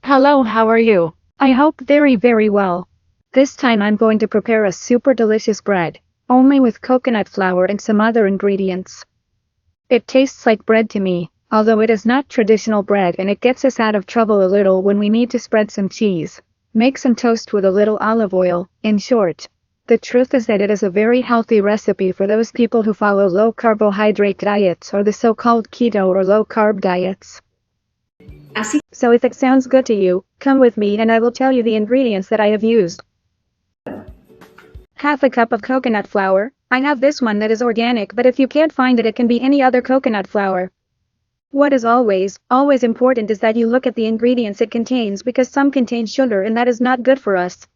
Hello, how are you? I hope very well. This time I'm going to prepare a super delicious bread, only with coconut flour and some other ingredients. It tastes like bread to me, although it is not traditional bread and it gets us out of trouble a little when we need to spread some cheese, make some toast with a little olive oil, in short. The truth is that it is a very healthy recipe for those people who follow low carbohydrate diets or the so-called keto or low carb diets. So if it sounds good to you, come with me and I will tell you the ingredients that I have used. Half a cup of coconut flour. I have this one that is organic, but if you can't find it, it can be any other coconut flour. What is always important is that you look at the ingredients it contains, because some contain sugar and that is not good for us.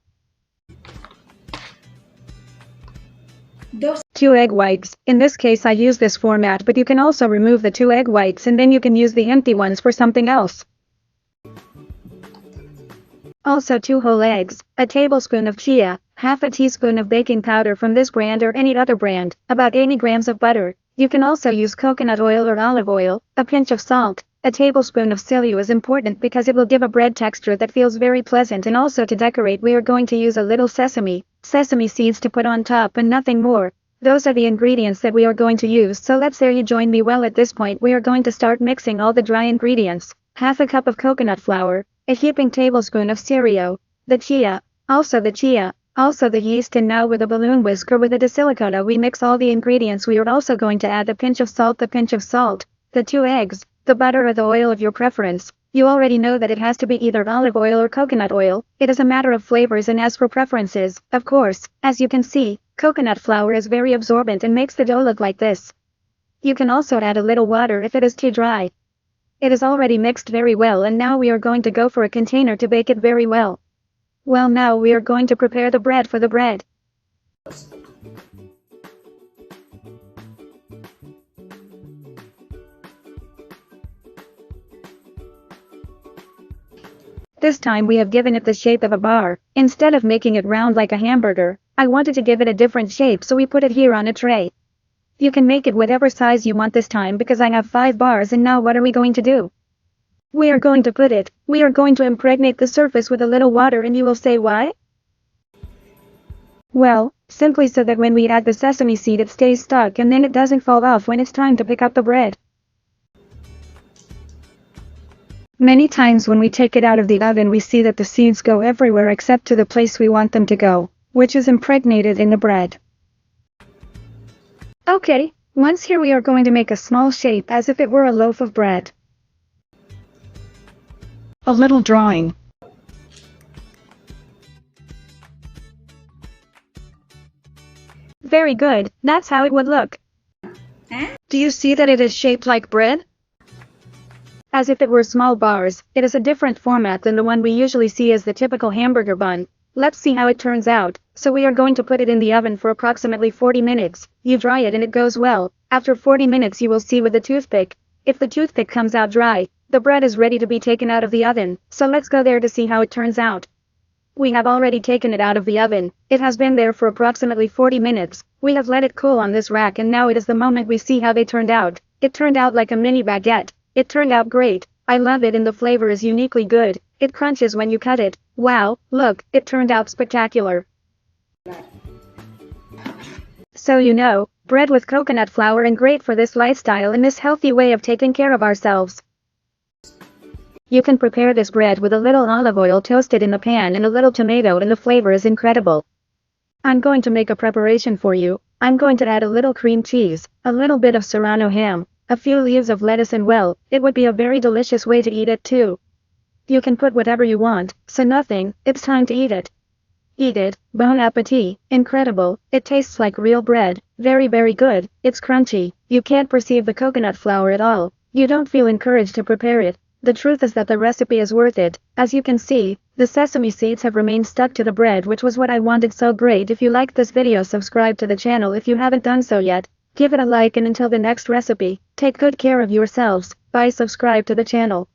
2 egg whites. In this case I use this format, but you can also remove the 2 egg whites and then you can use the empty ones for something else. Also 2 whole eggs, a tablespoon of chia, half a teaspoon of baking powder from this brand or any other brand, about 80 grams of butter. You can also use coconut oil or olive oil, a pinch of salt. A tablespoon of psyllium is important because it will give a bread texture that feels very pleasant, and also to decorate we are going to use a little sesame seeds to put on top and nothing more. Those are the ingredients that we are going to use, so let's say you join me. Well, at this point we are going to start mixing all the dry ingredients. Half a cup of coconut flour, a heaping tablespoon of cereal, the chia, also the yeast, and now with a balloon whisker with a desilicata we mix all the ingredients. We are also going to add the pinch of salt, the 2 eggs, the butter or the oil of your preference. You already know that it has to be either olive oil or coconut oil. It is a matter of flavors and as for preferences, of course, as you can see, coconut flour is very absorbent and makes the dough look like this. You can also add a little water if it is too dry. It is already mixed very well, and now we are going to go for a container to bake it very well. Well, now we are going to prepare the bread for the bread. This time we have given it the shape of a bar. Instead of making it round like a hamburger, I wanted to give it a different shape, so we put it here on a tray. You can make it whatever size you want this time, because I have 5 bars. And now what are we going to do? We are going to impregnate the surface with a little water, and you will say why? Well, simply so that when we add the sesame seed it stays stuck and then it doesn't fall off when it's time to pick up the bread. Many times when we take it out of the oven we see that the seeds go everywhere except to the place we want them to go, which is impregnated in the bread. Okay, once here we are going to make a small shape as if it were a loaf of bread. A little drawing. Very good, that's how it would look. Do you see that it is shaped like bread? As if it were small bars. It is a different format than the one we usually see as the typical hamburger bun. Let's see how it turns out. So we are going to put it in the oven for approximately 40 minutes. You dry it and it goes well. After 40 minutes you will see with the toothpick. If the toothpick comes out dry, the bread is ready to be taken out of the oven. So let's go there to see how it turns out. We have already taken it out of the oven. It has been there for approximately 40 minutes. We have let it cool on this rack, and now it is the moment we see how they turned out. It turned out like a mini baguette. It turned out great. I love it, and the flavor is uniquely good. It crunches when you cut it. Wow, look, it turned out spectacular. So you know, bread with coconut flour, and great for this lifestyle and this healthy way of taking care of ourselves. You can prepare this bread with a little olive oil toasted in the pan and a little tomato, and the flavor is incredible. I'm going to make a preparation for you. I'm going to add a little cream cheese, a little bit of serrano ham, a few leaves of lettuce, and well, it would be a very delicious way to eat it too. You can put whatever you want, so nothing, it's time to eat it. Eat it, bon appetit, incredible, it tastes like real bread, very good, it's crunchy, you can't perceive the coconut flour at all, you don't feel encouraged to prepare it. The truth is that the recipe is worth it. As you can see, the sesame seeds have remained stuck to the bread, which was what I wanted so great. If you liked this video, subscribe to the channel if you haven't done so yet. Give it a like, and until the next recipe, take good care of yourselves. Bye. Subscribe to the channel.